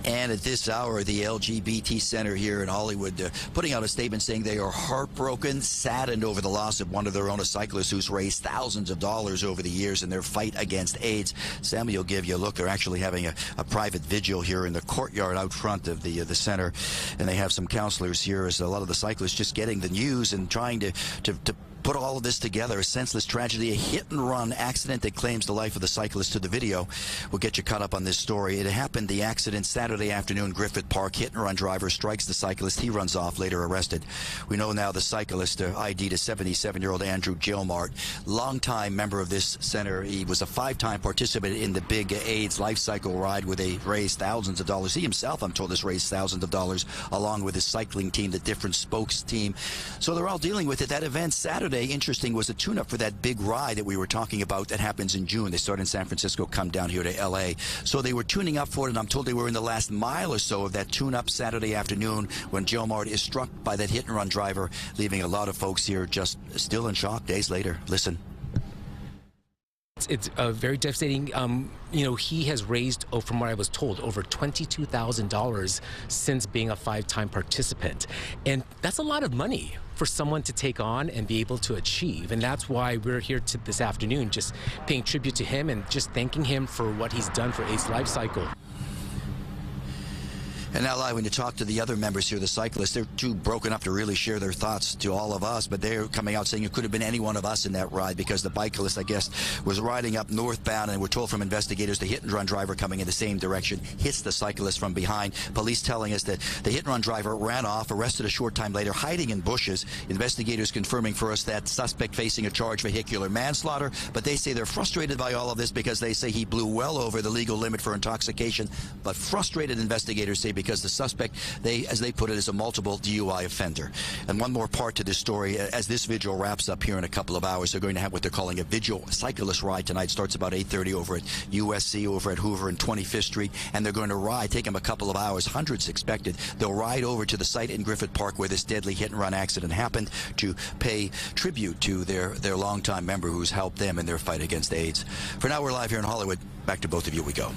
And at this hour, the LGBT Center here in Hollywood putting out a statement saying they are heartbroken, saddened over the loss of one of their own, a cyclist who's raised thousands of dollars over the years in their fight against AIDS. Sammy will give you a look. They're actually having a private vigil here in the courtyard out front of the center. And they have some counselors here as a lot of the cyclists just getting the news and trying to put all of this together. A senseless tragedy, a hit-and-run accident that claims the life of the cyclist. To the video, we'll get you caught up on this story. It happened, the accident, Saturday afternoon, Griffith Park. Hit-and-run driver strikes the cyclist. He runs off, later arrested. We know now the cyclist, ID to 77-year-old Andrew Jelmert, longtime member of this center. He was a 5-time participant in the big AIDS life cycle ride where they raised thousands of dollars. He himself, I'm told, has raised thousands of dollars along with his cycling team, the different spokes team. So they're all dealing with it. That event Saturday, interesting, was a tune-up for that big ride that we were talking about that happens in June. They start in San Francisco, come down here to LA. So they were tuning up for it, and I'm told they were in the last mile or so of that tune-up Saturday afternoon when Jelmert is struck by that hit-and-run driver, leaving a lot of folks here just still in shock days later. Listen. It's very devastating. You know, he has raised, from what I was told, over $22,000 since being a 5-time participant. And that's a lot of money for someone to take on and be able to achieve. And that's why we're here this afternoon, just paying tribute to him and just thanking him for what he's done for AIDS Life Cycle. And now live, when you talk to the other members here, the cyclists, they're too broken up to really share their thoughts to all of us, but they're coming out saying it could have been any one of us in that ride because the bicyclist, I guess, was riding up northbound, and we're told from investigators the hit-and-run driver coming in the same direction hits the cyclist from behind. Police telling us that the hit-and-run driver ran off, arrested a short time later, hiding in bushes. Investigators confirming for us that suspect facing a charge for vehicular manslaughter, but they say they're frustrated by all of this because they say he blew well over the legal limit for intoxication. But frustrated investigators say because the suspect, as they put it, is a multiple DUI offender. And one more part to this story, as this vigil wraps up here in a couple of hours, they're going to have what they're calling a vigil cyclist ride tonight. Starts about 8:30 over at USC, over at Hoover and 25th Street, and they're going to ride, take them a couple of hours, hundreds expected. They'll ride over to the site in Griffith Park where this deadly hit-and-run accident happened to pay tribute to their longtime member who's helped them in their fight against AIDS. For now, we're live here in Hollywood. Back to both of you we go.